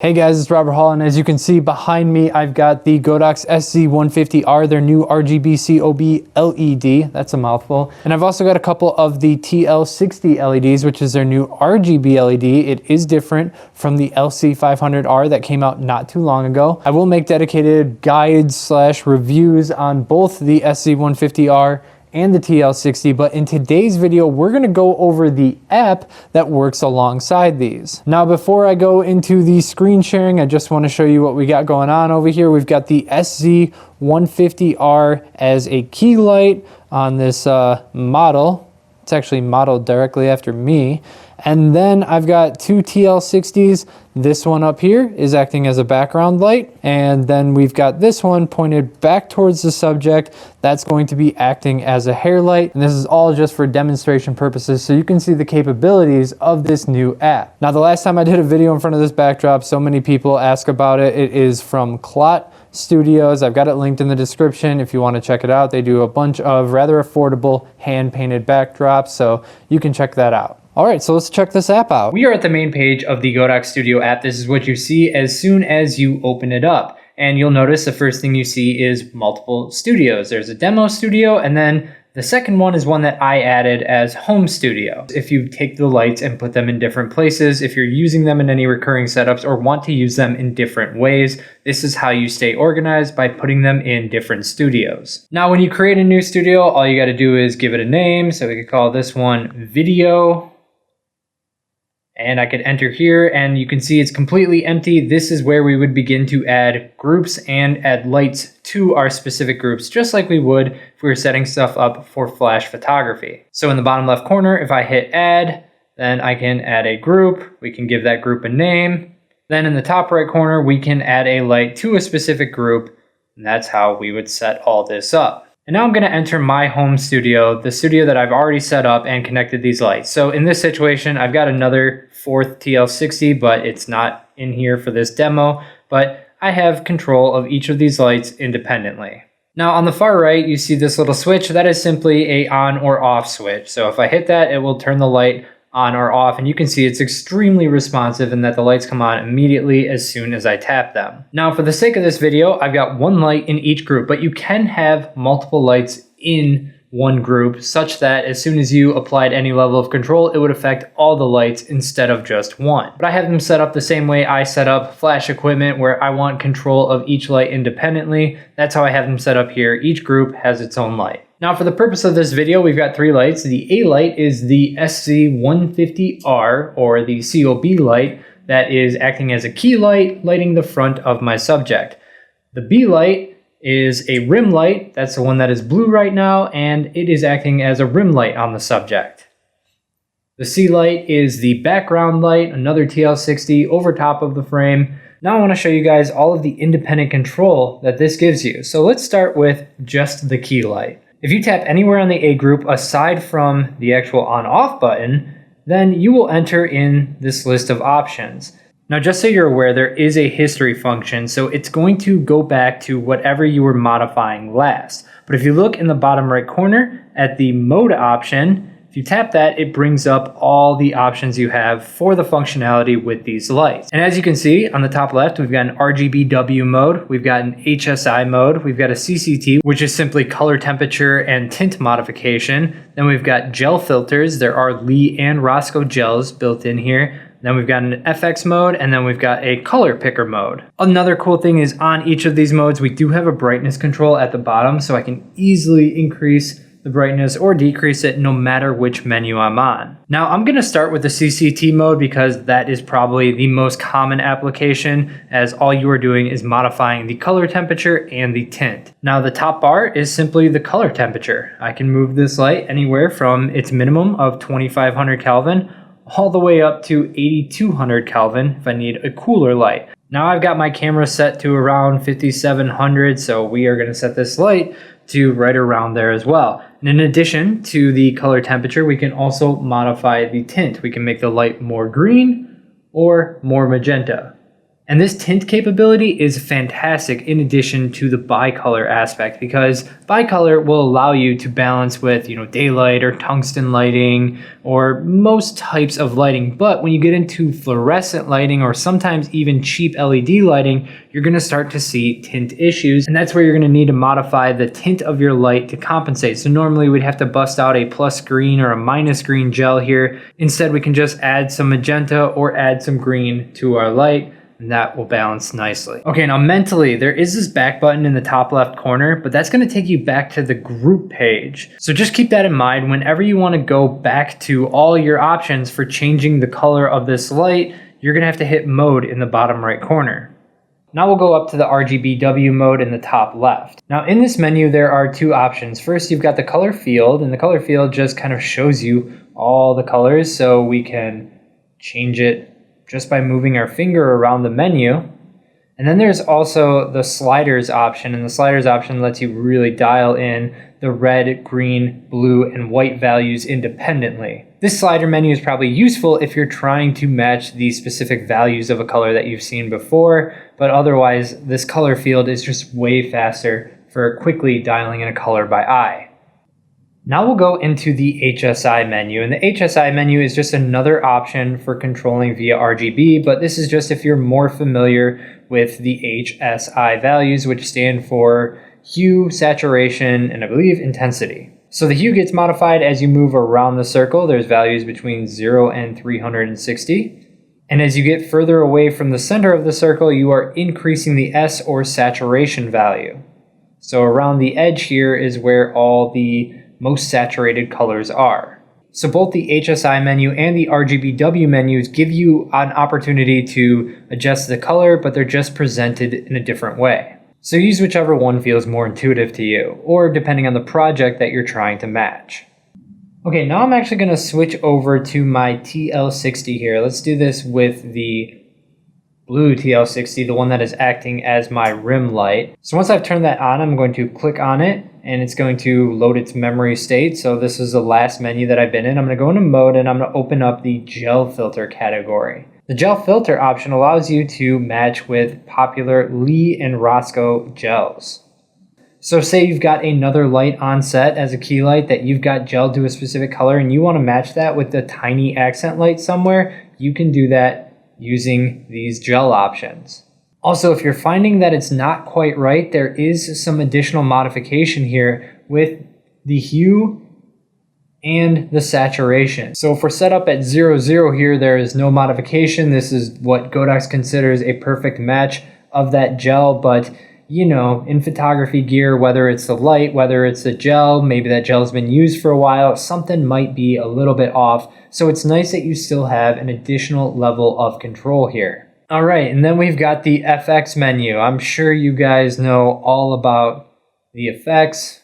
Hey guys, it's Robert Hall, and as you can see behind me, I've got the Godox SZ150R, their new RGB COB LED. That's a mouthful. And I've also got a couple of the TL60 LEDs, which is their new RGB LED. It is different from the LC500R that came out not too long ago. I will make dedicated guides / reviews on both the SZ150R and the TL60, but in today's video we're going to go over the app that works alongside these. Now before I go into the screen sharing, I just want to show you what we got going on over here. We've got the SZ150R as a key light on this model. It's actually modeled directly after me. And then I've got two TL60s. This one up here is acting as a background light. And then we've got this one pointed back towards the subject. That's going to be acting as a hair light. And this is all just for demonstration purposes, so you can see the capabilities of this new app. Now, the last time I did a video in front of this backdrop, so many people ask about it. It is from Clot Studios. I've got it linked in the description if you want to check it out. They do a bunch of rather affordable hand-painted backdrops, so you can check that out. All right, so let's check this app out. We are at the main page of the Godox Studio app. This is what you see as soon as you open it up. And you'll notice the first thing you see is multiple studios. There's a demo studio, and then the second one is one that I added as home studio. If you take the lights and put them in different places, if you're using them in any recurring setups or want to use them in different ways, this is how you stay organized, by putting them in different studios. Now, when you create a new studio, all you got to do is give it a name. So we could call this one Video. And I could enter here and you can see it's completely empty. This is where we would begin to add groups and add lights to our specific groups, just like we would if we were setting stuff up for flash photography. So in the bottom left corner, if I hit add, then I can add a group. We can give that group a name. Then in the top right corner, we can add a light to a specific group. And that's how we would set all this up. And now I'm going to enter my home studio, the studio that I've already set up and connected these lights. So in this situation, I've got another fourth TL60, but it's not in here for this demo, but I have control of each of these lights independently. Now on the far right, you see this little switch. That is simply a on or off switch. So if I hit that, it will turn the light on or off, and you can see it's extremely responsive in that the lights come on immediately as soon as I tap them. Now for the sake of this video, I've got one light in each group, but you can have multiple lights in one group such that as soon as you applied any level of control, it would affect all the lights instead of just one. But I have them set up the same way I set up flash equipment, where I want control of each light independently. That's how I have them set up here. Each group has its own light. Now for the purpose of this video, we've got three lights. The A light is the SZ150R, or the COB light, that is acting as a key light, lighting the front of my subject. The B light is a rim light. That's the one that is blue right now, and it is acting as a rim light on the subject. The C light is the background light, another TL60 over top of the frame. Now I want to show you guys all of the independent control that this gives you. So let's start with just the key light. If you tap anywhere on the A group aside from the actual on-off button, then you will enter in this list of options. Now, just so you're aware, there is a history function, so it's going to go back to whatever you were modifying last. But if you look in the bottom right corner at the mode option, if you tap that, it brings up all the options you have for the functionality with these lights. And as you can see on the top left, we've got an RGBW mode, we've got an HSI mode, we've got a CCT, which is simply color temperature and tint modification. Then we've got gel filters. There are Lee and Rosco gels built in here. Then we've got an FX mode, and then we've got a color picker mode. Another cool thing is on each of these modes, we do have a brightness control at the bottom, so I can easily increase the brightness or decrease it no matter which menu I'm on. Now I'm going to start with the CCT mode because that is probably the most common application, as all you are doing is modifying the color temperature and the tint. Now the top bar is simply the color temperature. I can move this light anywhere from its minimum of 2500 Kelvin all the way up to 8200 Kelvin if I need a cooler light. Now I've got my camera set to around 5700, so we are going to set this light to right around there as well. And in addition to the color temperature, we can also modify the tint. We can make the light more green or more magenta. And this tint capability is fantastic in addition to the bicolor aspect, because bicolor will allow you to balance with, daylight or tungsten lighting or most types of lighting. But when you get into fluorescent lighting or sometimes even cheap LED lighting, you're going to start to see tint issues. And that's where you're going to need to modify the tint of your light to compensate. So normally we'd have to bust out a plus green or a minus green gel here. Instead, we can just add some magenta or add some green to our light, and that will balance nicely. Okay, now mentally, there is this back button in the top left corner, but that's gonna take you back to the group page. So just keep that in mind whenever you wanna go back to all your options for changing the color of this light, you're gonna have to hit mode in the bottom right corner. Now we'll go up to the RGBW mode in the top left. Now in this menu, there are two options. First, you've got the color field, and the color field just kind of shows you all the colors, so we can change it just by moving our finger around the menu. And then there's also the sliders option, and the sliders option lets you really dial in the red, green, blue, and white values independently. This slider menu is probably useful if you're trying to match the specific values of a color that you've seen before, but otherwise this color field is just way faster for quickly dialing in a color by eye. Now we'll go into the HSI menu, and the HSI menu is just another option for controlling via RGB, but this is just if you're more familiar with the HSI values, which stand for hue, saturation, and I believe intensity. So the hue gets modified as you move around the circle. There's values between 0 and 360. And as you get further away from the center of the circle, you are increasing the S or saturation value. So around the edge here is where all the most saturated colors are. So both the HSI menu and the RGBW menus give you an opportunity to adjust the color, but they're just presented in a different way. So use whichever one feels more intuitive to you, or depending on the project that you're trying to match. Okay, now I'm actually going to switch over to my TL60 here. Let's do this with the blue TL60, the one that is acting as my rim light. So once I've turned that on, I'm going to click on it, and it's going to load its memory state. So this is the last menu that I've been in. I'm going to go into mode, and I'm going to open up the gel filter category. The gel filter option allows you to match with popular Lee and Rosco gels. So say you've got another light on set as a key light that you've got gelled to a specific color, and you want to match that with a tiny accent light somewhere, you can do that using these gel options. Also, if you're finding that it's not quite right, there is some additional modification here with the hue and the saturation. So if we're set up at 0, here, there is no modification. This is what Godox considers a perfect match of that gel, but in photography gear, whether it's the light, whether it's the gel, maybe that gel has been used for a while, something might be a little bit off. So it's nice that you still have an additional level of control here. All right, and then we've got the FX menu. I'm sure you guys know all about the effects.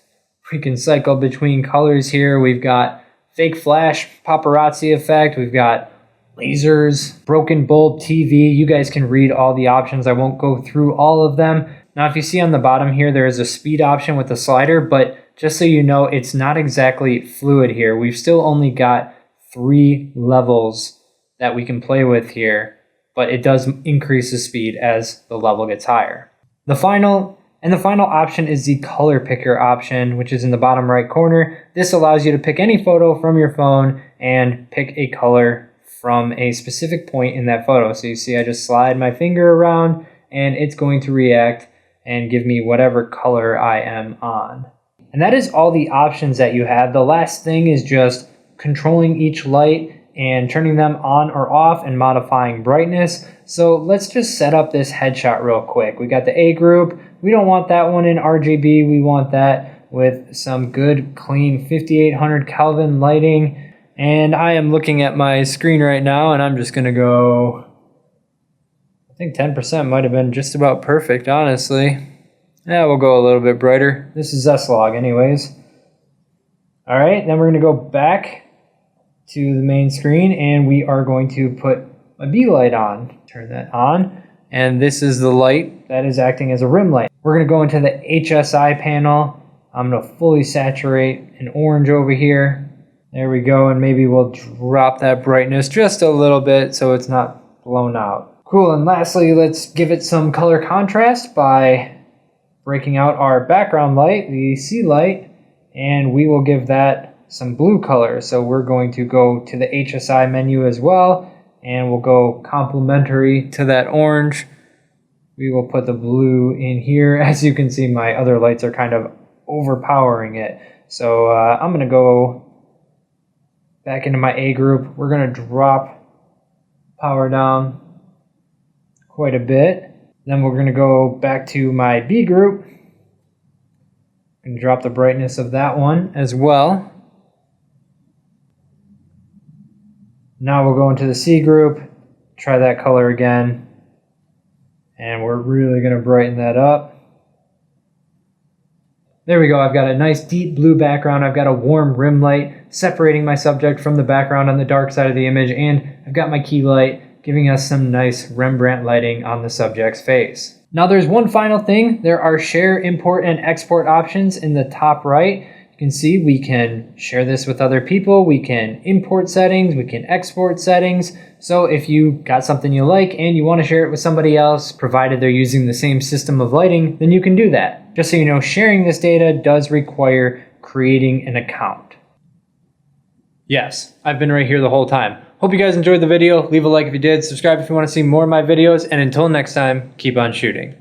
We can cycle between colors here. We've got fake flash paparazzi effect. We've got lasers, broken bulb TV. You guys can read all the options. I won't go through all of them. Now, if you see on the bottom here, there is a speed option with the slider, but just so you know, it's not exactly fluid here. We've still only got 3 levels that we can play with here, but it does increase the speed as the level gets higher. The final option is the color picker option, which is in the bottom right corner. This allows you to pick any photo from your phone and pick a color from a specific point in that photo. So you see I just slide my finger around and it's going to react and give me whatever color I am on. And that is all the options that you have. The last thing is just controlling each light and turning them on or off and modifying brightness. So let's just set up this headshot real quick. We got the A group. We don't want that one in RGB. We want that with some good, clean 5800 Kelvin lighting. And I am looking at my screen right now, and I'm just gonna go, I think 10% might have been just about perfect, honestly. Yeah, we'll go a little bit brighter. This is S-Log anyways. All right, then we're gonna go back to the main screen, and we are going to put a B light on. Turn that on, and this is the light that is acting as a rim light. We're gonna go into the HSI panel. I'm gonna fully saturate an orange over here. There we go, and maybe we'll drop that brightness just a little bit so it's not blown out. Cool, and lastly, let's give it some color contrast by breaking out our background light, the C light, and we will give that some blue color. So we're going to go to the HSI menu as well, and we'll go complementary to that orange. We will put the blue in here. As you can see, my other lights are kind of overpowering it. So I'm gonna go back into my A group. We're gonna drop power down quite a bit. Then we're gonna go back to my B group and drop the brightness of that one as well. Now we'll go into the C group, try that color again, and we're really gonna brighten that up. There we go, I've got a nice deep blue background, I've got a warm rim light separating my subject from the background on the dark side of the image, and I've got my key light giving us some nice Rembrandt lighting on the subject's face. Now there's one final thing, there are share, import, and export options in the top right. You can see we can share this with other people, we can import settings, we can export settings. So if you got something you like and you want to share it with somebody else, provided they're using the same system of lighting, then you can do that. Just so you know, sharing this data does require creating an account. Yes, I've been right here the whole time. Hope you guys enjoyed the video. Leave a like if you did, subscribe if you want to see more of my videos, and until next time, keep on shooting.